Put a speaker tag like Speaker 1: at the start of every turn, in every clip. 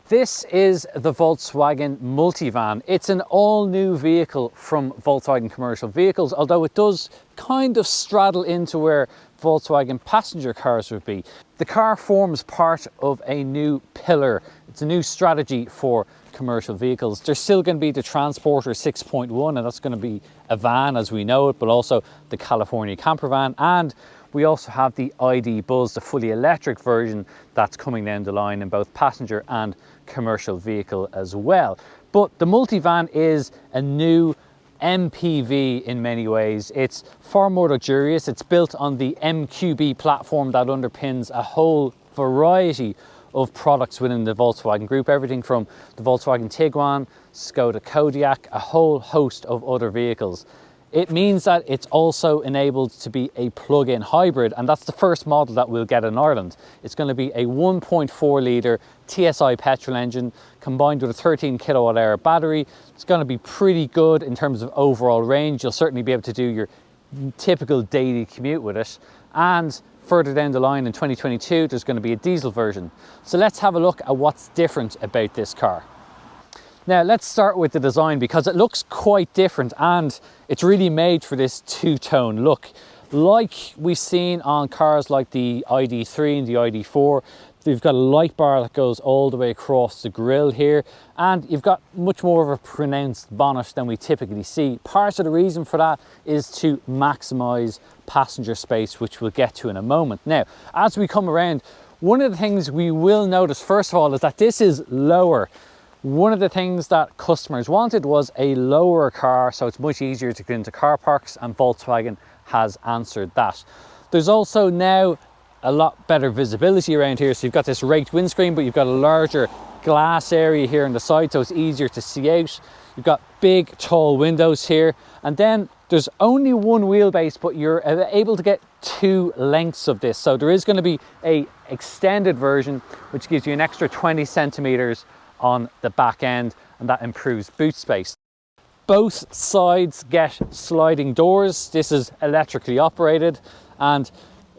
Speaker 1: This is the Volkswagen Multivan. It's an all-new vehicle from Volkswagen Commercial Vehicles, although it does kind of straddle into where Volkswagen passenger cars would be. The car forms part of a new pillar. It's a new strategy for commercial vehicles. There's still going to be the Transporter 6.1, and that's going to be a van as we know it, but also the California camper van, and we also have the ID Buzz, the fully electric version that's coming down the line in both passenger and commercial vehicle as well. But the Multivan is a new MPV in many ways. It's far more luxurious. It's built on the MQB platform that underpins a whole variety of products within the Volkswagen Group, everything from the Volkswagen Tiguan, Skoda Kodiaq, a whole host of other vehicles. It means that it's also enabled to be a plug-in hybrid, and that's the first model that we'll get in Ireland. It's going to be a 1.4 litre TSI petrol engine combined with a 13 kilowatt hour battery. It's going to be pretty good in terms of overall range. You'll certainly be able to do your typical daily commute with it. And further down the line in 2022, there's going to be a diesel version. So let's have a look at what's different about this car. Now let's start with the design, because it looks quite different and it's really made for this two-tone look. Like we've seen on cars like the ID3 and the ID4, you've got a light bar that goes all the way across the grille here, and you've got much more of a pronounced bonnet than we typically see. Part of the reason for that is to maximize passenger space, which we'll get to in a moment. Now, as we come around, one of the things we will notice first of all is that this is lower. One of the things that customers wanted was a lower car, so it's much easier to get into car parks, and Volkswagen has answered that. There's also now a lot better visibility around here. So you've got this raked windscreen, but you've got a larger glass area here on the side, so it's easier to see out. You've got big, tall windows here, and then there's only one wheelbase, but you're able to get two lengths of this. So there is going to be a extended version, which gives you an extra 20 centimeters on the back end, and that improves boot space. Both sides get sliding doors. This is electrically operated and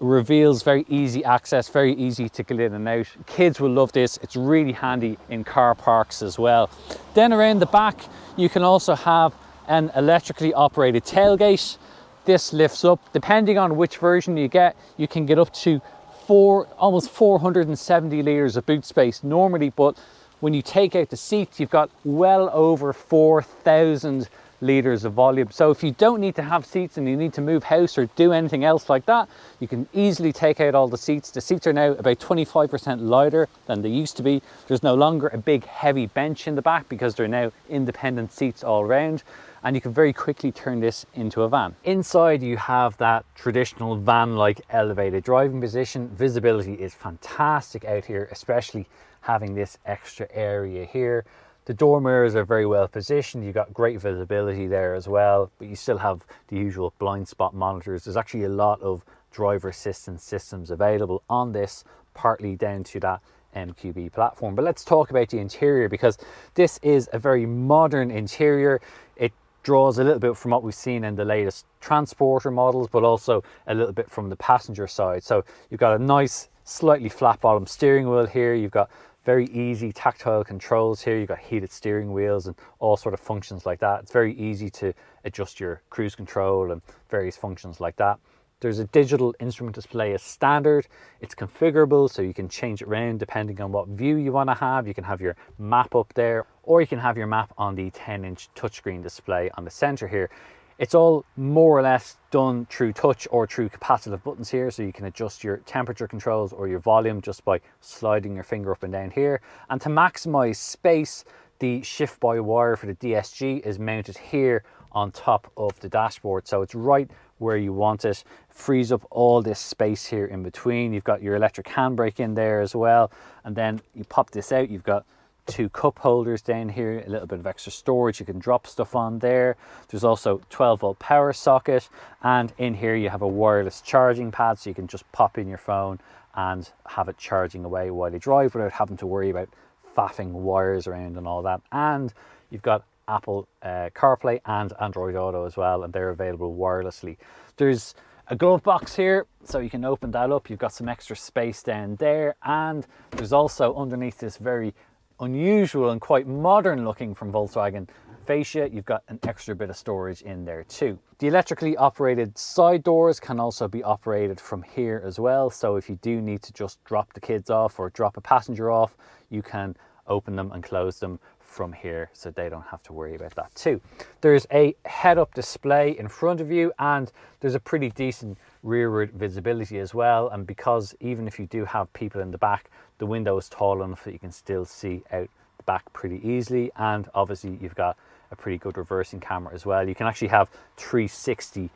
Speaker 1: reveals very easy access, very easy to get in and out. Kids will love this. It's really handy in car parks as well. Then around the back, you can also have an electrically operated tailgate. This lifts up. Depending on which version you get, you can get up to almost 470 litres of boot space normally, but when you take out the seats, you've got well over 4,000 litres of volume. So if you don't need to have seats and you need to move house or do anything else like that, you can easily take out all the seats. The seats are now about 25% lighter than they used to be. There's no longer a big heavy bench in the back because they're now independent seats all around, and you can very quickly turn this into a van. Inside you have that traditional van-like elevated driving position. Visibility is fantastic out here, especially having this extra area here. The door mirrors are very well positioned. You've got great visibility there as well, but you still have the usual blind spot monitors. There's actually a lot of driver assistance systems available on this, partly down to that MQB platform. But let's talk about the interior, because this is a very modern interior. It draws a little bit from what we've seen in the latest Transporter models, but also a little bit from the passenger side. So you've got a nice, slightly flat bottom steering wheel here. You've got very easy tactile controls here. You've got heated steering wheels and all sort of functions like that. It's very easy to adjust your cruise control and various functions like that. There's a digital instrument display as standard. It's configurable, so you can change it around depending on what view you want to have. You can have your map up there, or you can have your map on the 10-inch touchscreen display on the center here. It's all more or less done through touch or through capacitive buttons here, so you can adjust your temperature controls or your volume just by sliding your finger up and down here. And to maximize space, the shift-by-wire for the DSG is mounted here on top of the dashboard, so it's right where you want it. Frees up all this space here in between. You've got your electric handbrake in there as well, and then you pop this out, you've got two cup holders down here, a little bit of extra storage. You can drop stuff on there. There's also 12-volt power socket, and in here you have a wireless charging pad, so you can just pop in your phone and have it charging away while you drive without having to worry about faffing wires around and all that. And you've got Apple CarPlay and Android Auto as well, and they're available wirelessly. There's a glove box here, so you can open that up. You've got some extra space down there, and there's also underneath this very unusual and quite modern looking from Volkswagen fascia, you've got an extra bit of storage in there too. The electrically operated side doors can also be operated from here as well. So if you do need to just drop the kids off or drop a passenger off, you can open them and close them from here, so they don't have to worry about that too. There's a head-up display in front of you, and there's a pretty decent rearward visibility as well. And because even if you do have people in the back, the window is tall enough that you can still see out the back pretty easily. And obviously you've got a pretty good reversing camera as well. You can actually have 360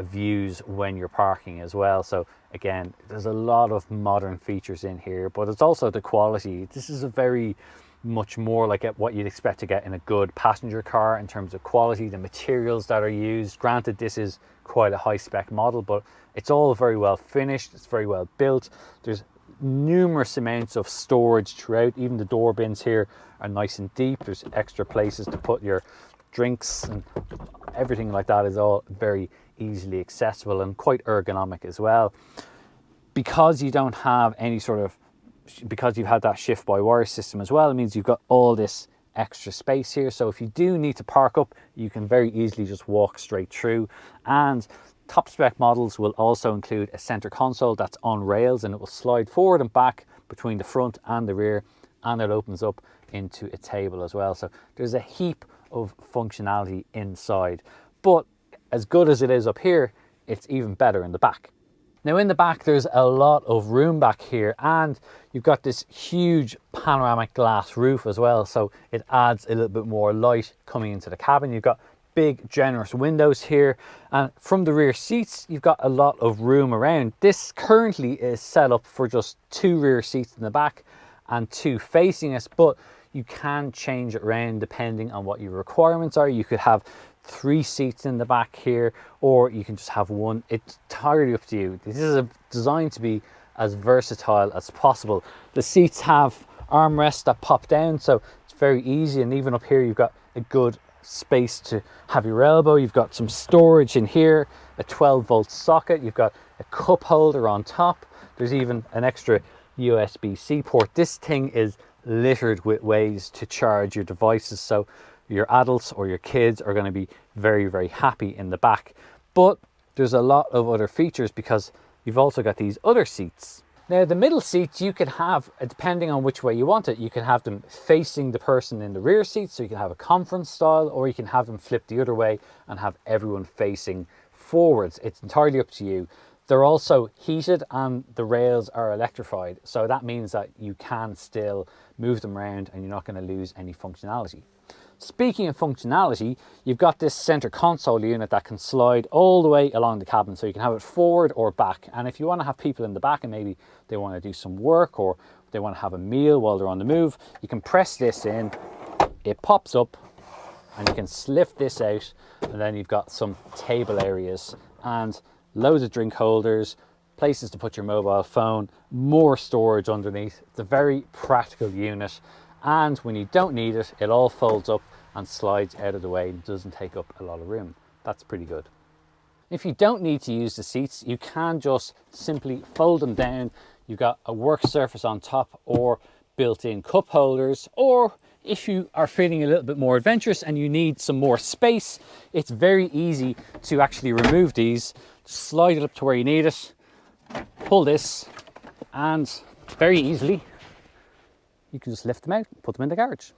Speaker 1: views when you're parking as well. So again, there's a lot of modern features in here, but it's also the quality. This is a very much more like what you'd expect to get in a good passenger car in terms of quality, the materials that are used. Granted, this is quite a high spec model, but it's all very well finished, it's very well built. There's numerous amounts of storage throughout. Even the door bins here are nice and deep. There's extra places to put your drinks, and everything like that is all very easily accessible and quite ergonomic as well. Because you don't have any sort of, because you've had that shift by wire system as well, it means you've got all this extra space here. So if you do need to park up, you can very easily just walk straight through. And top spec models will also include a center console that's on rails, and it will slide forward and back between the front and the rear, and it opens up into a table as well. So there's a heap of functionality inside, but as good as it is up here, it's even better in the back. Now in the back, there's a lot of room back here, and you've got this huge panoramic glass roof as well, so it adds a little bit more light coming into the cabin. You've got big generous windows here, and from the rear seats you've got a lot of room around. This currently is set up for just 2 rear seats in the back and 2 facing us, but you can change it around depending on what your requirements are. You could have 3 seats in the back here, or you can just have 1. It's entirely up to you. This is designed to be as versatile as possible. The seats have armrests that pop down, so it's very easy. And even up here, you've got a good space to have your elbow. You've got some storage in here, a 12-volt socket. You've got a cup holder on top. There's even an extra USB-C port. This thing is littered with ways to charge your devices, so your adults or your kids are going to be very, very happy in the back. But there's a lot of other features because you've also got these other seats. Now the middle seats you can have, depending on which way you want it, you can have them facing the person in the rear seat, so you can have a conference style, or you can have them flip the other way and have everyone facing forwards. It's entirely up to you. They're also heated and the rails are electrified, so that means that you can still move them around and you're not going to lose any functionality. Speaking of functionality, you've got this center console unit that can slide all the way along the cabin, so you can have it forward or back. And if you want to have people in the back and maybe they want to do some work or they want to have a meal while they're on the move, you can press this in, it pops up, and you can lift this out, and then you've got some table areas and loads of drink holders, places to put your mobile phone, more storage underneath. It's a very practical unit, and when you don't need it, it all folds up and slides out of the way and doesn't take up a lot of room. That's pretty good. If you don't need to use the seats, you can just simply fold them down. You've got a work surface on top or built-in cup holders, or if you are feeling a little bit more adventurous and you need some more space, it's very easy to actually remove these. Just slide it up to where you need it, pull this, and very easily you can just lift them out, put them in the garage.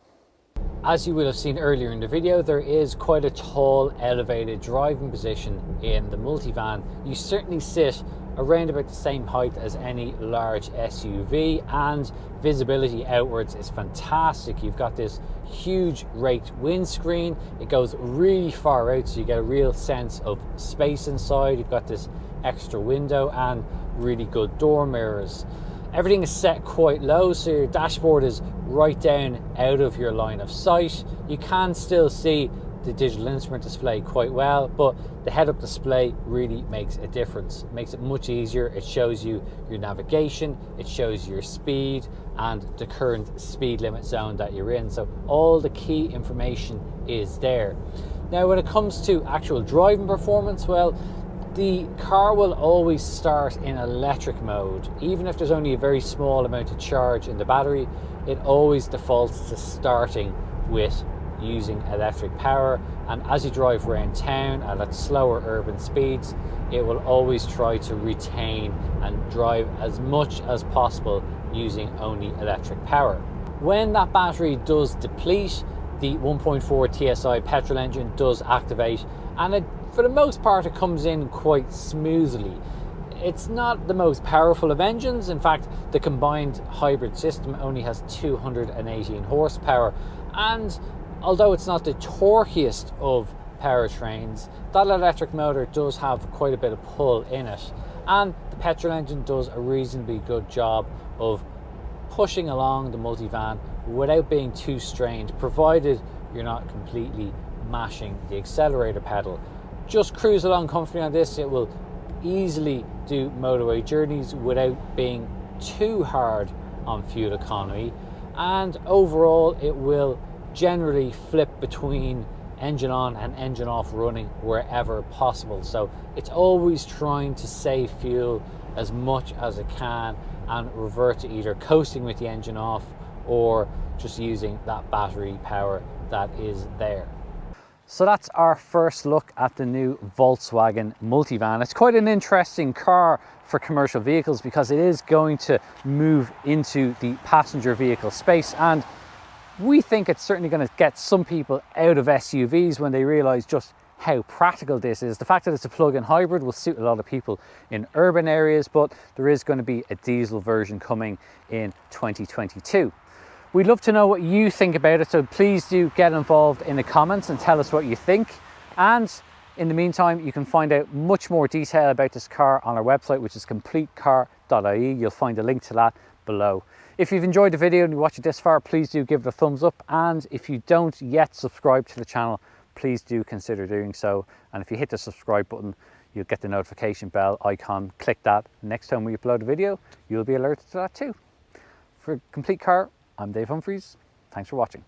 Speaker 1: As you will have seen earlier in the video, there is quite a tall, elevated driving position in the Multivan. You certainly sit around about the same height as any large SUV, and visibility outwards is fantastic. You've got this huge raked windscreen. It goes really far out, so you get a real sense of space inside. You've got this extra window and really good door mirrors. Everything is set quite low, so your dashboard is right down out of your line of sight. You can still see the digital instrument display quite well, but the head-up display really makes a difference. It makes it much easier. It shows you your navigation, it shows your speed and the current speed limit zone that you're in. So all the key information is there. Now when it comes to actual driving performance, well, The car will always start in electric mode. Even if there's only a very small amount of charge in the battery, it always defaults to starting with using electric power, and as you drive around town at slower urban speeds, it will always try to retain and drive as much as possible using only electric power. When that battery does deplete, the 1.4 TSI petrol engine does activate, and for the most part it comes in quite smoothly. It's not the most powerful of engines. In fact, the combined hybrid system only has 218 horsepower, and although it's not the torquiest of powertrains, that electric motor does have quite a bit of pull in it, and the petrol engine does a reasonably good job of pushing along the Multivan without being too strained, provided you're not completely mashing the accelerator pedal. Just cruise along comfortably on this. It will easily do motorway journeys without being too hard on fuel economy, and overall it will generally flip between engine on and engine off running wherever possible. So it's always trying to save fuel as much as it can and revert to either coasting with the engine off or just using that battery power that is there. So that's our first look at the new Volkswagen Multivan. It's quite an interesting car for commercial vehicles because it is going to move into the passenger vehicle space, and we think it's certainly going to get some people out of SUVs when they realise just how practical this is. The fact that it's a plug-in hybrid will suit a lot of people in urban areas, but there is going to be a diesel version coming in 2022. We'd love to know what you think about it, so please do get involved in the comments and tell us what you think. And in the meantime, you can find out much more detail about this car on our website, which is CompleteCar.ie. You'll find a link to that below. If you've enjoyed the video and you watched it this far, please do give it a thumbs up. And if you don't yet subscribe to the channel, please do consider doing so. And if you hit the subscribe button, you'll get the notification bell icon. Click that. Next time we upload a video, you'll be alerted to that too. For Complete Car, I'm Dave Humphries. Thanks for watching.